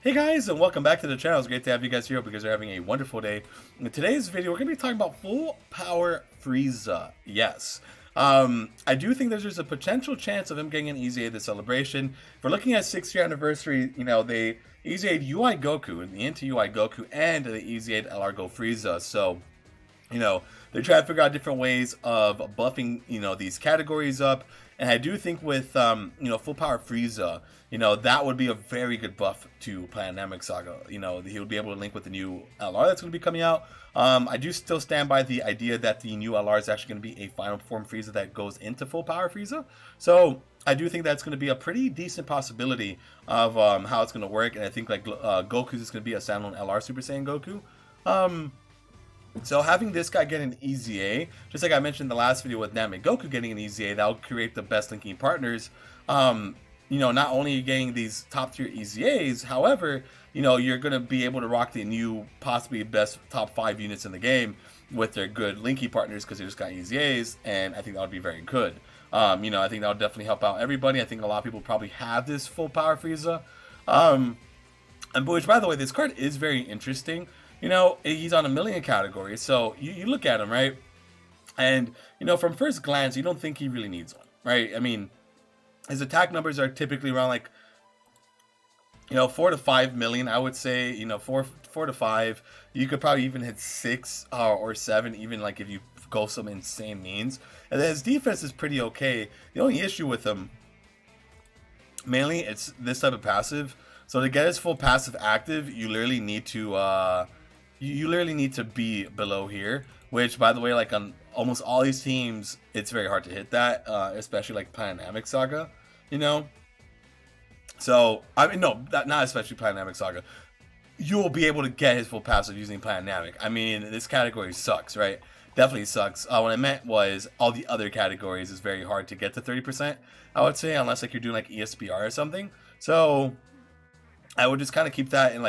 Hey guys, and welcome back to the channel. It's great to have you guys here. Hope you guys are having a wonderful day. In today's video, we're going to be talking about full power FRIEZA. Yes. I do think there's a potential chance of him getting an EZA this celebration. If we're looking at 6th year anniversary, they EZA'd UI Goku and the Into UI Goku, and they EZA'd LR Go FRIEZA. So, they're trying to figure out different ways of buffing, these categories up. And I do think with, full power FRIEZA, that would be a very good buff to Planet Saga. He would be able to link with the new LR that's going to be coming out. I do still stand by the idea that the new LR is actually going to be a final form FRIEZA that goes into full power FRIEZA. So I do think that's going to be a pretty decent possibility of how it's going to work. And I think Goku's is going to be a standalone LR Super Saiyan Goku. So having this guy get an EZA, just like I mentioned in the last video with Namek Goku getting an EZA, that will create the best linking partners. Not only are you getting these top tier EZAs, however, you're going to be able to rock the new, possibly best top 5 units in the game with their good linky partners because they just got EZAs, and I think that would be very good. I think that would definitely help out everybody. I think a lot of people probably have this full power FRIEZA. And which, by the way, this card is very interesting. He's on a million category, so you look at him, right? And, from first glance, you don't think he really needs one, right? I mean, his attack numbers are typically around 4 to 5 million, I would say, 4 to 5. You could probably even hit 6 or 7, even if you go some insane means. And then his defense is pretty okay. The only issue with him, mainly, it's this type of passive. So to get his full passive active, you literally need to be below here, which, by the way, on almost all these teams, it's very hard to hit that, especially Planet Saga, So, not especially Planet Saga. You will be able to get his full passive using Planet. I mean, this category sucks, right? Definitely sucks. What I meant was all the other categories is very hard to get to 30%, I would say, unless you're doing ESPR or something. So I would just kind of keep that in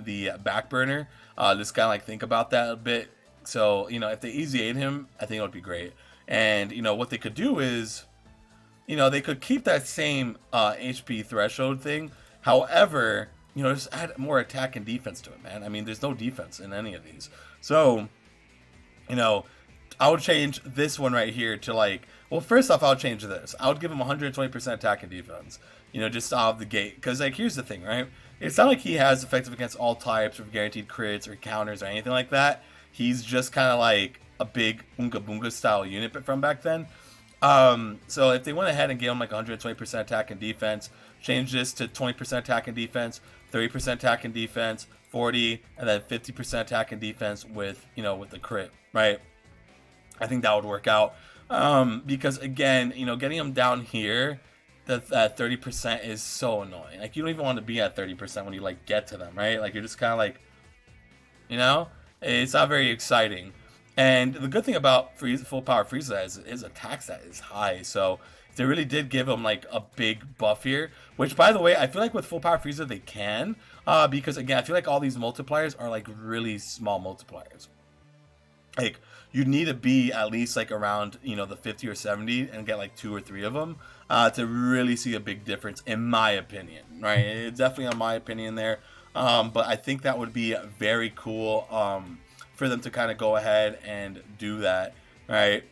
the back burner. Just kind of think about that a bit. So, if they EZA'd him, I think it would be great. And, what they could do is, they could keep that same HP threshold thing. However, just add more attack and defense to it, man. I mean, there's no defense in any of these. So, I would change this one right here to well, first off, I'll change this. I would give him 120% attack and defense, just off the gate. Because, here's the thing, right? It's not like he has effective against all types or guaranteed crits or counters or anything like that. He's just kind of a big Unga Bunga style unit from back then. So if they went ahead and gave him 120% attack and defense, change this to 20% attack and defense, 30% attack and defense, 40, and then 50% attack and defense with, with the crit, right? I think that would work out. Because again, getting him down here, that 30% is so annoying. You don't even want to be at 30% when you get to them, right? You're just kind of it's not very exciting. And the good thing about full power FRIEZA is his attack stat is high. So if they really did give him a big buff here, which, by the way, I feel with full power FRIEZA they can, because again, I feel all these multipliers are really small multipliers. You need to be at least around the 50 or 70 and get 2 or 3 of them to really see a big difference, in my opinion, right? It's definitely on my opinion there. But I think that would be very cool for them to kind of go ahead and do that, right?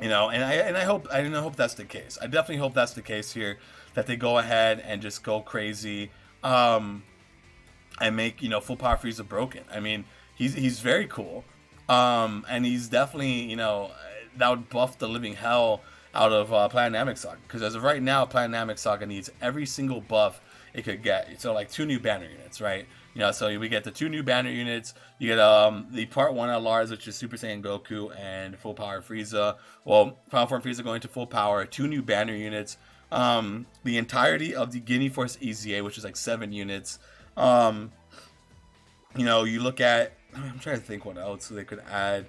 And I hope that's the case. I definitely hope that's the case here, that they go ahead and just go crazy and make full power FRIEZA broken. I mean, he's very cool. And he's definitely, that would buff the living hell out of Planet Saga. Because as of right now, Planet Saga needs every single buff it could get. So 2 new banner units, right? So we get the 2 new banner units. You get the Part 1 LRs, which is Super Saiyan Goku and Full Power FRIEZA. Well, Final Form FRIEZA going to full power. 2 new banner units. The entirety of the Guinea Force EZA, which is 7 units. You look at, I'm trying to think what else they could add.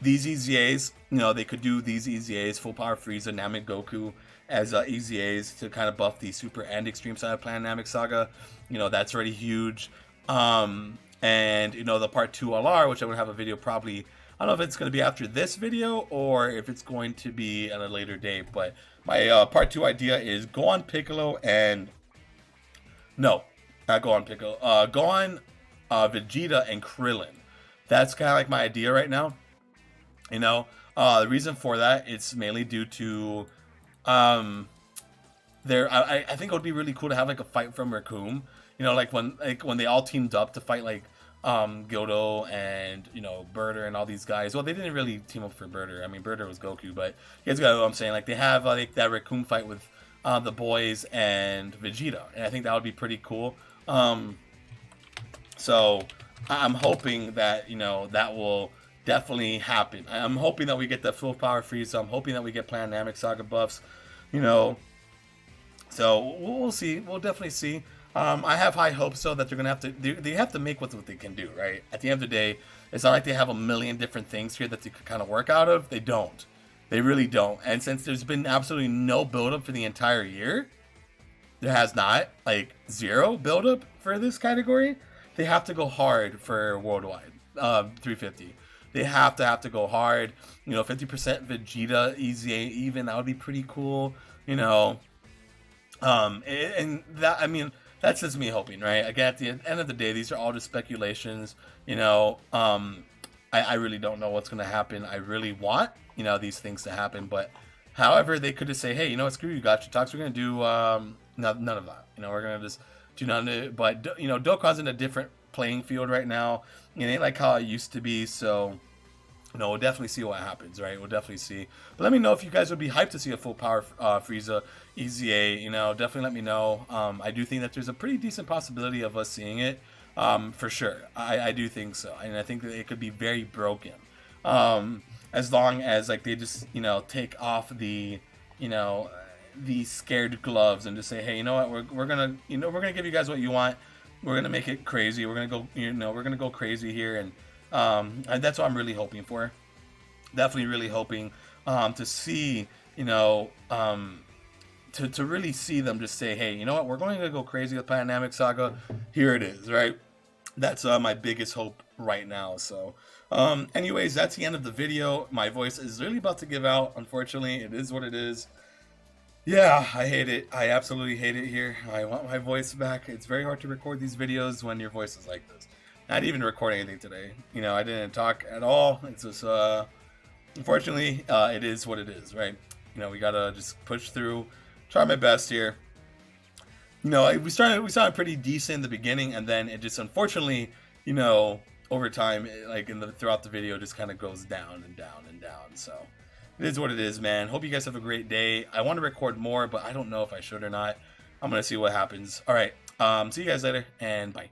These EZAs, they could do these EZAs, Full Power FRIEZA, Namek Goku as EZAs to kind of buff the super and extreme side of Planet Saga. That's already huge. And, the Part 2 LR, which I would have a video probably, I don't know if it's going to be after this video or if it's going to be at a later date, but my Part 2 idea is go on Piccolo and, no, Gohan Piccolo. Gohan, Vegeta, and Krillin. That's kind of like my idea right now. You know, the reason for that, it's mainly due to um there. I think it would be really cool to have like a fight from Raccoon. You know, like when they all teamed up to fight like Gyoto and Birder and all these guys. Well, they didn't really team up for Birder. I mean, Birder was Goku, but you guys got what I'm saying. Like they have like that Raccoon fight with the boys and Vegeta, and I think that would be pretty cool. So I'm hoping that that will definitely happen. I'm hoping that we get the full power Frieza. I'm hoping that we get Planet Namek Saga buffs. You know, so we'll see. We'll definitely see. I have high hopes though that they're gonna have to. They have to make what they can do, right? At the end of the day, it's not like they have a million different things here that they could kind of work out of. They don't. They really don't. And since there's been absolutely no buildup for the entire year, there has not, like zero buildup for this category. They have to go hard for worldwide 350. They have to go hard. 50% Vegeta EZA even, that would be pretty cool. And that, I mean, that's just me hoping, right? Again, at the end of the day, these are all just speculations. I really don't know what's going to happen. I really want these things to happen, but however, they could just say, hey, screw you, Gotcha Talks. We're going to do none of that. We're going to just do none of it. But Dokkan's in a different playing field right now. It ain't like how it used to be. So we'll definitely see what happens, right? We'll definitely see. But let me know if you guys would be hyped to see a full power Frieza EZA. Definitely let me know. I do think that there's a pretty decent possibility of us seeing it, for sure. I do think so, and I think that it could be very broken, as long as like they just take off the the scared gloves and just say, hey, you know what, we're gonna we're gonna give you guys what you want. We're gonna make it crazy. We're gonna go we're gonna go crazy here, and that's what I'm really hoping for. Definitely really hoping to see, to really see them just say, hey, you know what, we're going to go crazy with Planet Namek Saga. Here it is, right? That's my biggest hope right now. So anyways, that's the end of the video. My voice is really about to give out. Unfortunately, it is what it is. Yeah, I hate it. I absolutely hate it here. I want my voice back. It's very hard to record these videos when your voice is like this. Not even recording anything today. I didn't talk at all. It's just, unfortunately, it is what it is, right? We gotta just push through, try my best here. We started pretty decent in the beginning, and then it just, unfortunately, over time, throughout the video, just kind of goes down and down and down. So it is what it is, man. Hope you guys have a great day. I want to record more, but I don't know if I should or not. I'm gonna see what happens. All right. See you guys later, and bye.